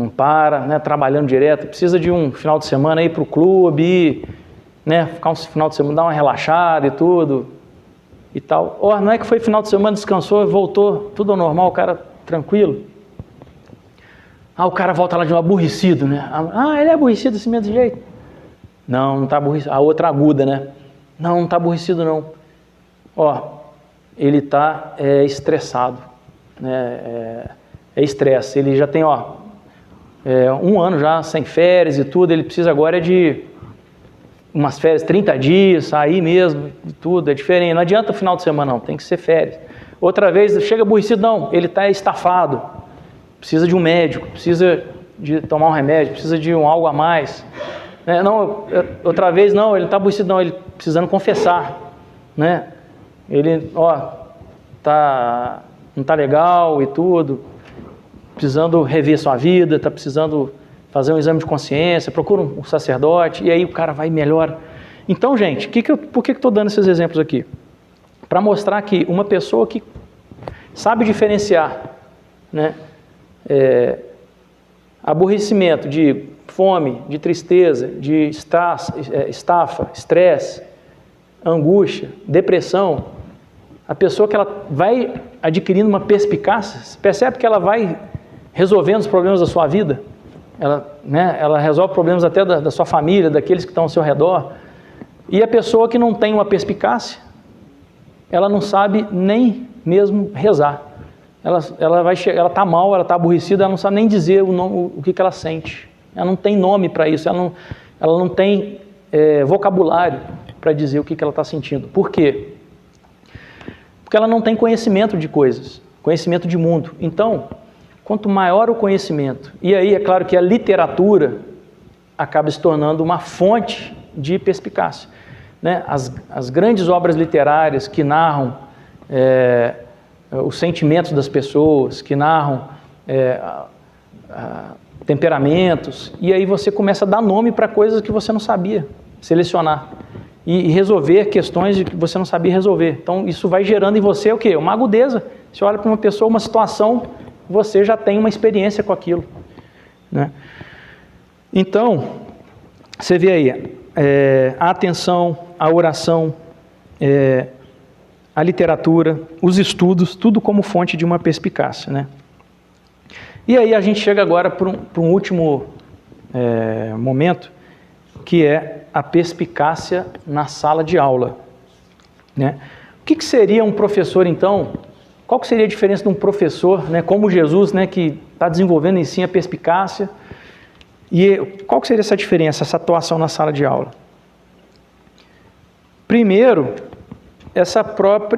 para, né? Trabalhando direto, precisa de um final de semana ir para o clube, né? Ficar um final de semana, dar uma relaxada e tudo, e tal. Não é que foi final de semana, descansou e voltou, tudo ao normal, o cara tranquilo. O cara volta lá de um aborrecido, né? Ele é aborrecido assim mesmo, desse jeito? Não está aborrecido. A outra aguda, né? Não está aborrecido não. Ele está estressado, né? É estresse. Ele já tem, 1 ano já sem férias e tudo, ele precisa agora de umas férias, 30 dias, sair mesmo, e tudo, é diferente. Não adianta final de semana não, tem que ser férias. Outra vez, chega aborrecido, não, ele está estafado, precisa de um médico, precisa de tomar um remédio, precisa de algo a mais. Outra vez, não, ele está aborrecido, não, ele precisando confessar, né? Ele, não está legal e tudo, precisando rever sua vida, está precisando fazer um exame de consciência, procura um sacerdote, e aí o cara vai e melhora. Então, gente, por que eu estou dando esses exemplos aqui? Para mostrar que uma pessoa que sabe diferenciar, né, aborrecimento de fome, de tristeza, de estafa, estresse, angústia, depressão, a pessoa que ela vai adquirindo uma perspicácia, você percebe que ela vai resolvendo os problemas da sua vida, ela resolve problemas até da sua família, daqueles que estão ao seu redor. E a pessoa que não tem uma perspicácia, ela não sabe nem mesmo rezar. Ela está mal, ela está aborrecida, ela não sabe nem dizer o que ela sente. Ela não tem nome para isso, ela não tem vocabulário para dizer o que ela está sentindo. Por quê? Porque ela não tem conhecimento de coisas, conhecimento de mundo. Então, quanto maior o conhecimento, e aí é claro que a literatura acaba se tornando uma fonte de perspicácia, né? As grandes obras literárias que narram os sentimentos das pessoas, que narram temperamentos, e aí você começa a dar nome para coisas que você não sabia selecionar e resolver questões que você não sabia resolver. Então isso vai gerando em você o quê? Uma agudeza. Você olha para uma pessoa, uma situação, você já tem uma experiência com aquilo, né? Então, você vê aí, a atenção, a oração, a literatura, os estudos, tudo como fonte de uma perspicácia, né? E aí a gente chega agora para um último momento, que é a perspicácia na sala de aula, né? O que seria um professor, então? Qual que seria a diferença de um professor, né, como Jesus, né, que está desenvolvendo em si a perspicácia? E qual que seria essa diferença, essa atuação na sala de aula? Primeiro,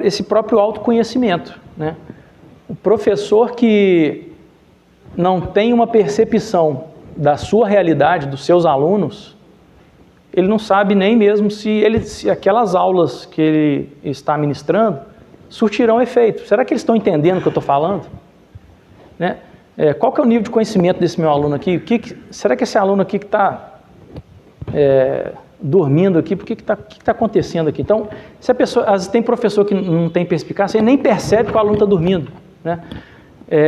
esse próprio autoconhecimento, né? O professor que não tem uma percepção da sua realidade, dos seus alunos, ele não sabe nem mesmo se aquelas aulas que ele está ministrando surtirão efeito. Será que eles estão entendendo o que eu estou falando? Né? Qual que é o nível de conhecimento desse meu aluno aqui? Será que esse aluno aqui que está dormindo aqui, o que está acontecendo aqui? Então, se a pessoa, às vezes tem professor que não tem perspicácia, ele nem percebe que o aluno está dormindo, né?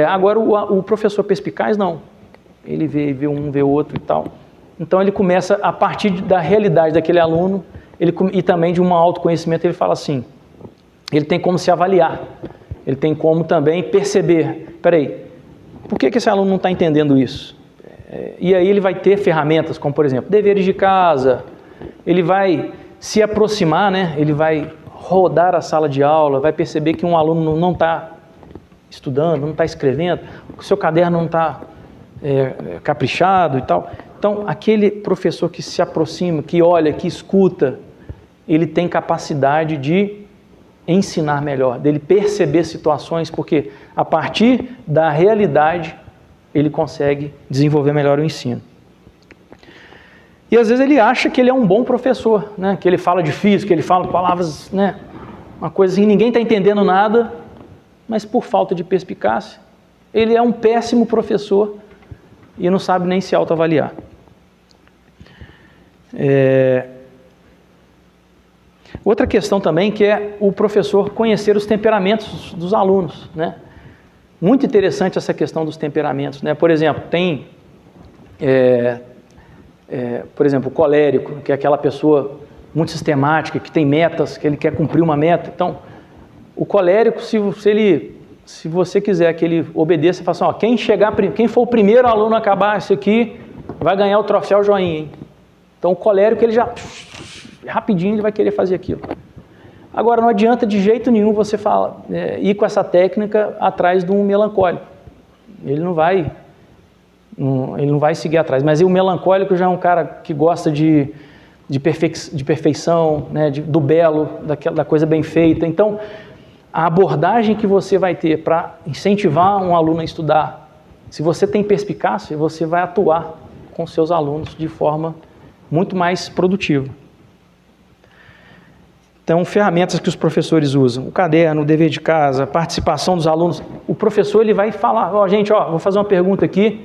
Agora, o professor perspicaz, não. Ele vê um, vê o outro e tal. Então, ele começa, a partir da realidade daquele aluno, e também de um autoconhecimento, ele fala assim, ele tem como se avaliar, ele tem como também perceber, peraí, por que esse aluno não está entendendo isso? E aí ele vai ter ferramentas, como por exemplo, deveres de casa, ele vai se aproximar, né? Ele vai rodar a sala de aula, vai perceber que um aluno não está estudando, não está escrevendo, o seu caderno não está caprichado e tal. Então, aquele professor que se aproxima, que olha, que escuta, ele tem capacidade de ensinar melhor, dele perceber situações, porque a partir da realidade ele consegue desenvolver melhor o ensino. E às vezes ele acha que ele é um bom professor, né? Que ele fala difícil, que ele fala palavras, né? Uma coisa assim, ninguém está entendendo nada, mas por falta de perspicácia, ele é um péssimo professor e não sabe nem se autoavaliar. Outra questão também que é o professor conhecer os temperamentos dos alunos, né? Muito interessante essa questão dos temperamentos, né? Por exemplo, tem, por exemplo, o colérico, que é aquela pessoa muito sistemática, que tem metas, que ele quer cumprir uma meta. Então, o colérico, se você quiser que ele obedeça, você fala assim, ó, quem for o primeiro aluno a acabar isso aqui, vai ganhar o troféu joinha, hein? Então, o colérico, ele já, rapidinho, ele vai querer fazer aquilo. Agora, não adianta de jeito nenhum você ir com essa técnica atrás de um melancólico. Ele não vai seguir atrás. Mas o melancólico já é um cara que gosta de perfeição, né, do belo, da coisa bem feita. Então, a abordagem que você vai ter para incentivar um aluno a estudar, se você tem perspicácia, você vai atuar com seus alunos de forma muito mais produtiva. Então, ferramentas que os professores usam, o caderno, o dever de casa, a participação dos alunos. O professor ele vai falar, ó, gente, vou fazer uma pergunta aqui,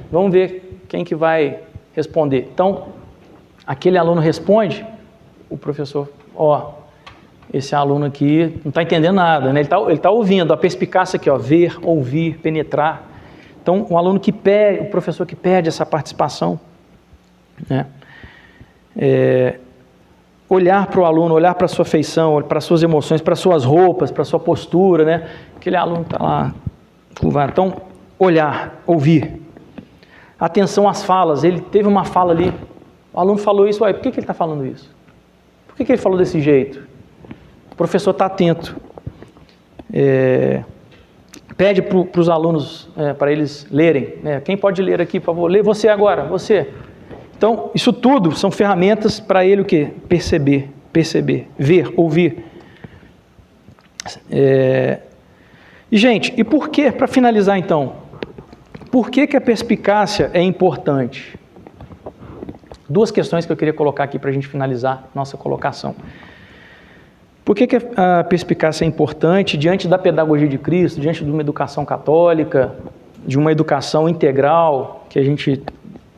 vamos ver quem que vai responder. Então, aquele aluno responde, o professor, esse aluno aqui não está entendendo nada, né? Ele tá ouvindo, a perspicácia aqui, ver, ouvir, penetrar. Então, o professor que pede essa participação, né? Olhar para o aluno, olhar para a sua feição, para as suas emoções, para as suas roupas, para a sua postura, né? Aquele aluno está lá, curvado. Então, olhar, ouvir. Atenção às falas, ele teve uma fala ali, o aluno falou isso, por que ele está falando isso? Por que ele falou desse jeito? O professor está atento. Pede para os alunos, para eles lerem. Quem pode ler aqui, por favor? Lê você agora, você. Então, isso tudo são ferramentas para ele o quê? Perceber, ver, ouvir. E, gente, e por que, para finalizar então, por que a perspicácia é importante? Duas questões que eu queria colocar aqui para a gente finalizar nossa colocação. Por que a perspicácia é importante diante da pedagogia de Cristo, diante de uma educação católica, de uma educação integral, que a gente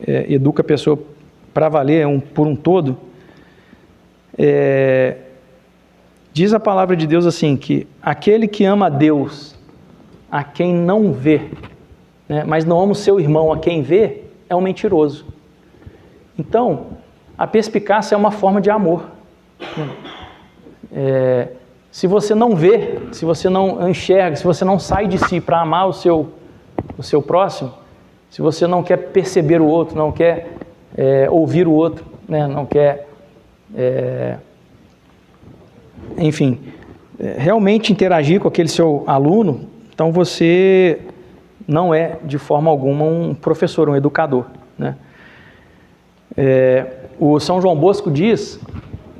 educa a pessoa para valer por um todo? Diz a palavra de Deus assim, que aquele que ama a Deus, a quem não vê, né, mas não ama o seu irmão, a quem vê, é um mentiroso. Então, a perspicácia é uma forma de amor. Se você não vê, se você não enxerga, se você não sai de si para amar o seu próximo, se você não quer perceber o outro, não quer ouvir o outro, né, não quer, enfim, realmente interagir com aquele seu aluno, então você não é de forma alguma um professor, um educador, né? O São João Bosco diz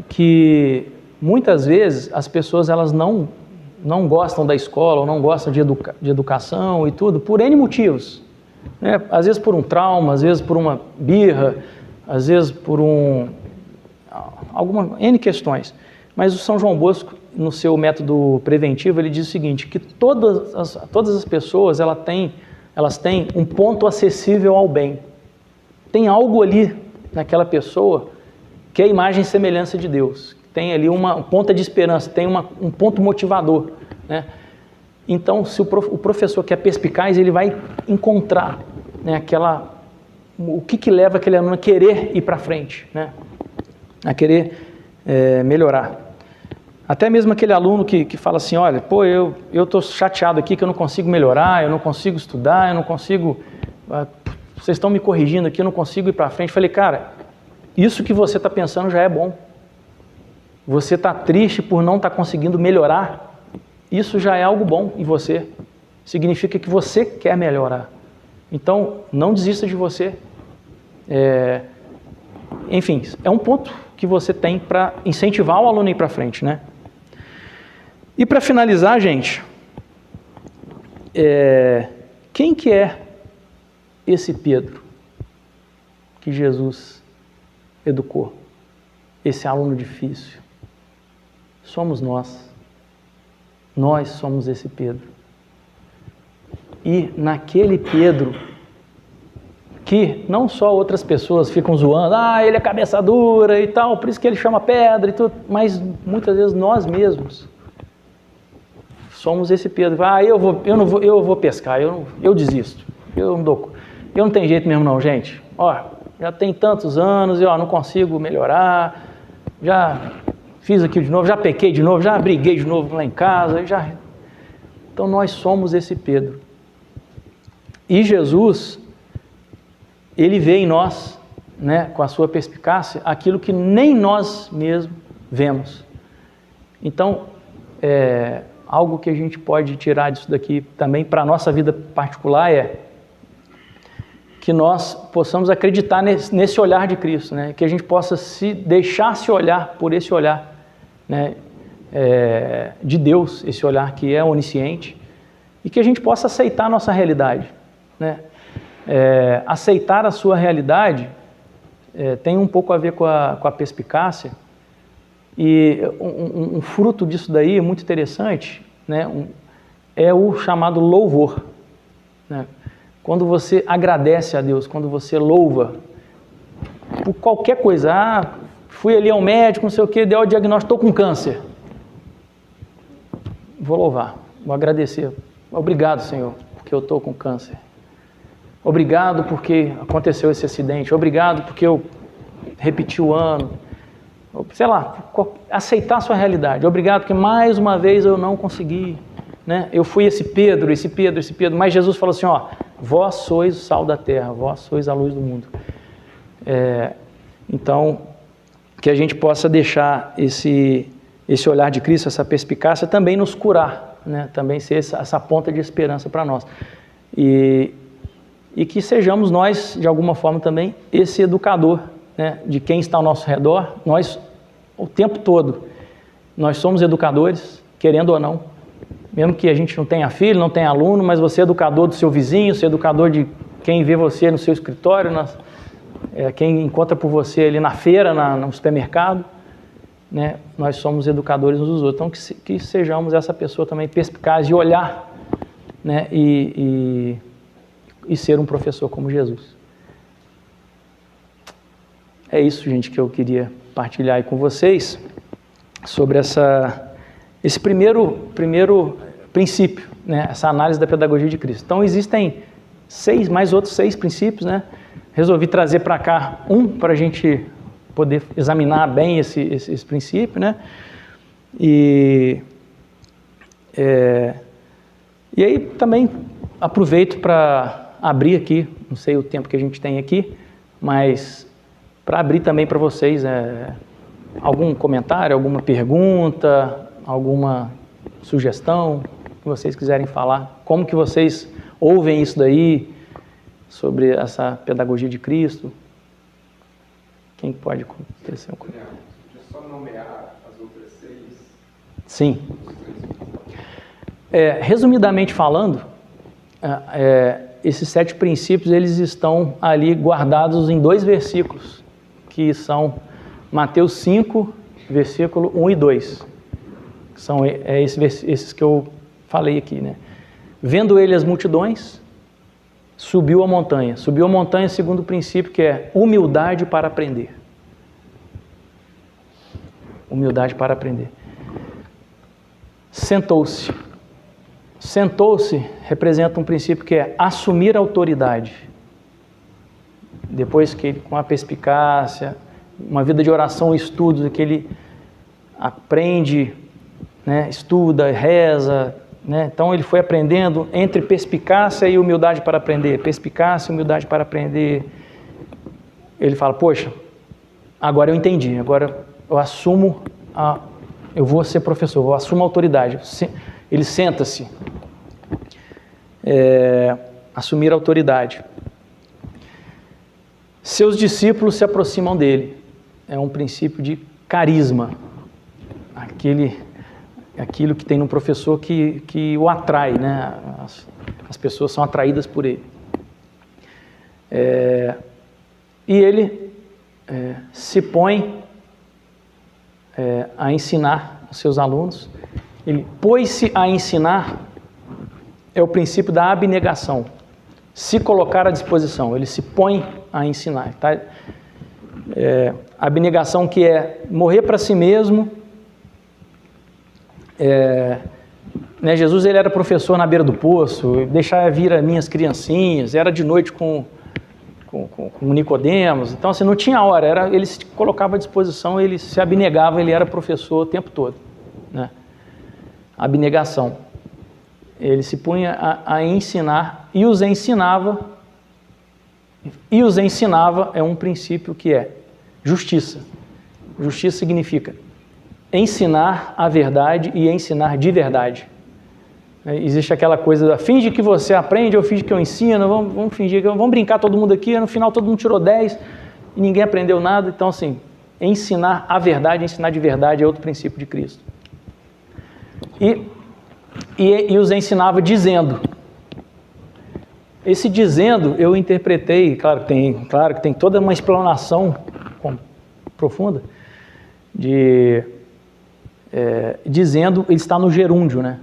que muitas vezes as pessoas elas não gostam da escola, ou não gostam de educação e tudo, por N motivos, né? Às vezes por um trauma, às vezes por uma birra, às vezes por N questões. Mas o São João Bosco, no seu método preventivo, ele diz o seguinte, que todas as pessoas elas têm um ponto acessível ao bem. Tem algo ali naquela pessoa que é a imagem e semelhança de Deus. Tem ali uma ponta de esperança, tem um ponto motivador, né? Então, se o professor que é perspicaz, ele vai encontrar, né, o que leva aquele aluno a querer ir para frente, né? A querer melhorar. Até mesmo aquele aluno que fala assim, olha, pô, eu estou chateado aqui que eu não consigo melhorar, eu não consigo estudar, eu não consigo... vocês estão me corrigindo aqui, eu não consigo ir para frente. Eu falei, cara, isso que você está pensando já é bom. Você está triste por não estar conseguindo melhorar, isso já é algo bom em você. Significa que você quer melhorar. Então, não desista de você. Enfim, é um ponto que você tem para incentivar o aluno a ir para frente, né? E para finalizar, gente, quem que é esse Pedro que Jesus educou? Esse aluno difícil? Somos nós. Nós somos esse Pedro. E naquele Pedro, que não só outras pessoas ficam zoando, ele é cabeça dura e tal, por isso que ele chama pedra e tudo, mas muitas vezes nós mesmos somos esse Pedro. Eu vou pescar, eu desisto, eu não tenho jeito mesmo não, gente. Já tem tantos anos e não consigo melhorar, já fiz aquilo de novo, já pequei de novo, já briguei de novo lá em casa, Então nós somos esse Pedro. E Jesus, ele vê em nós, né, com a sua perspicácia, aquilo que nem nós mesmos vemos. Então, algo que a gente pode tirar disso daqui também para a nossa vida particular que nós possamos acreditar nesse olhar de Cristo, né? Que a gente possa deixar se olhar por esse olhar, né, de Deus, esse olhar que é onisciente, e que a gente possa aceitar a nossa realidade, né? Aceitar a sua realidade tem um pouco a ver com a perspicácia, e um fruto disso daí, muito interessante, né, é o chamado louvor, né? Quando você agradece a Deus, quando você louva por qualquer coisa, fui ali ao médico, não sei o que, deu o diagnóstico, estou com câncer. Vou louvar, vou agradecer. Obrigado, Senhor, porque eu estou com câncer. Obrigado porque aconteceu esse acidente. Obrigado porque eu repeti o ano. Sei lá, aceitar a sua realidade. Obrigado porque mais uma vez eu não consegui, né? Eu fui esse Pedro, mas Jesus falou assim, vós sois o sal da terra, vós sois a luz do mundo. Então, que a gente possa deixar esse olhar de Cristo, essa perspicácia, também nos curar, né? Também ser essa ponta de esperança para nós. E que sejamos nós, de alguma forma também, esse educador, né, de quem está ao nosso redor. Nós, o tempo todo, nós somos educadores, querendo ou não. Mesmo que a gente não tenha filho, não tenha aluno, mas você é educador do seu vizinho, você é educador de quem vê você no seu escritório, quem encontra por você ali na feira, no supermercado. né, nós somos educadores uns dos outros. Então, que sejamos essa pessoa também perspicaz de olhar, né, e ser um professor como Jesus. É isso, gente, que eu queria partilhar aí com vocês sobre esse primeiro princípio, né, essa análise da pedagogia de Cristo. Então, existem mais outros 6 princípios, né? Resolvi trazer para cá para a gente poder examinar bem esse princípio, né? E aí também aproveito para abrir aqui, não sei o tempo que a gente tem aqui, mas para abrir também para vocês algum comentário, alguma pergunta, alguma sugestão que vocês quiserem falar, como que vocês ouvem isso daí, sobre essa pedagogia de Cristo. Quem pode acontecer um comentário? É só nomear as outras 6? Sim. Resumidamente falando, esses 7 princípios, eles estão ali guardados em 2 versículos, que são Mateus 5, versículo 1 e 2. São esses que eu falei aqui, né? Vendo ele as multidões, subiu a montanha. Subiu a montanha segundo o princípio, que é humildade para aprender. Humildade para aprender. Sentou-se. Sentou-se representa um princípio que é assumir a autoridade. Depois que ele, com a perspicácia, uma vida de oração e estudos, que ele aprende, né, estuda, reza, né? Então ele foi aprendendo entre perspicácia e humildade para aprender. Perspicácia e humildade para aprender. Ele fala, poxa, agora eu entendi, agora eu assumo, eu vou ser professor, eu assumo a autoridade. Ele senta-se, assumir a autoridade. Seus discípulos se aproximam dele. É um princípio de carisma. Aquilo que tem no professor que o atrai, né? As pessoas são atraídas por ele. E ele se põe a ensinar os seus alunos. Ele pôs-se a ensinar, é o princípio da abnegação. Se colocar à disposição, ele se põe a ensinar. Tá? Abnegação, que é morrer para si mesmo. Né, Jesus, ele era professor na beira do poço, deixava vir as minhas criancinhas, era de noite com Nicodemos, então assim, não tinha hora, ele se colocava à disposição, ele se abnegava, ele era professor o tempo todo, né? Abnegação. Ele se punha a ensinar e os ensinava, é um princípio que é justiça. Justiça significa ensinar a verdade e ensinar de verdade. Existe aquela coisa, finge que você aprende, eu finge que eu ensino, vamos fingir, vamos brincar todo mundo aqui, no final todo mundo tirou 10 e ninguém aprendeu nada. Então assim, ensinar a verdade, ensinar de verdade é outro princípio de Cristo. E os ensinava dizendo. Esse dizendo eu interpretei, claro que tem toda uma explanação profunda, dizendo, ele está no gerúndio, né?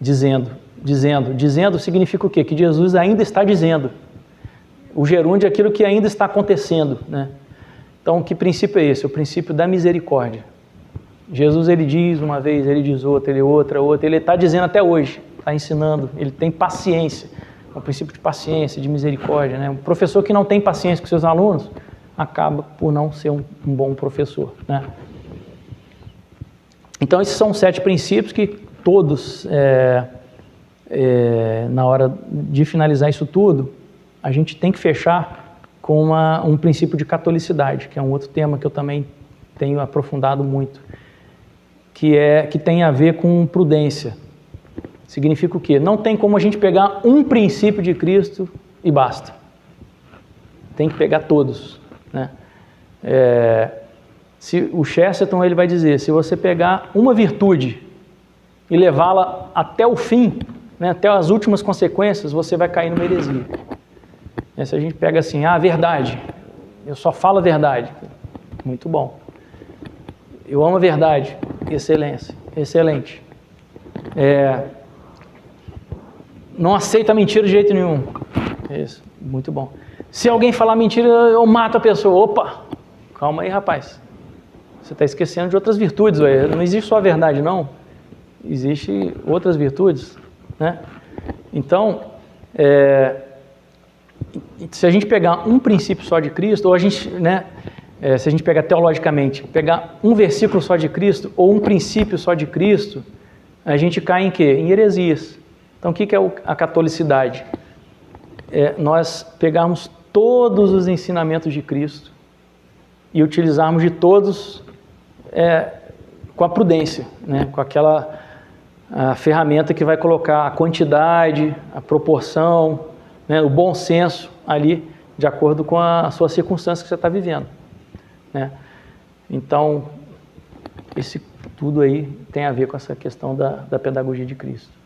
Dizendo significa o quê? Que Jesus ainda está dizendo. O gerúndio é aquilo que ainda está acontecendo, né? Então, que princípio é esse? O princípio da misericórdia. Jesus, ele diz uma vez, ele diz outra, ele está dizendo até hoje, está ensinando, ele tem paciência, é um princípio de paciência, de misericórdia, né? Um professor que não tem paciência com seus alunos acaba por não ser um bom professor, né? Então, esses são 7 princípios que todos, na hora de finalizar isso tudo, a gente tem que fechar com um princípio de catolicidade, que é um outro tema que eu também tenho aprofundado muito, que tem a ver com prudência. Significa o quê? Não tem como a gente pegar um princípio de Cristo e basta. Tem que pegar todos, né? O Chesterton, ele vai dizer, se você pegar uma virtude e levá-la até o fim, né, até as últimas consequências, você vai cair numa heresia. Se a gente pega assim, a verdade, eu só falo a verdade, muito bom. Eu amo a verdade. Excelência. Excelente. Não aceita mentira de jeito nenhum. Isso, muito bom. Se alguém falar mentira, eu mato a pessoa. Opa, calma aí, rapaz. Você está esquecendo de outras virtudes. Ué. Não existe só a verdade, não. Existem outras virtudes, né? Então, se a gente pegar um princípio só de Cristo, ou a gente, né, se a gente pegar teologicamente, pegar um versículo só de Cristo, ou um princípio só de Cristo, a gente cai em quê? Em heresias. Então, o que é a catolicidade? Nós pegarmos todos os ensinamentos de Cristo e utilizarmos de todos com a prudência, né? Com aquela ferramenta que vai colocar a quantidade, a proporção, né? O bom senso ali, de acordo com a sua circunstância que você está vivendo, né? Então, tudo aí tem a ver com essa questão da pedagogia de Cristo.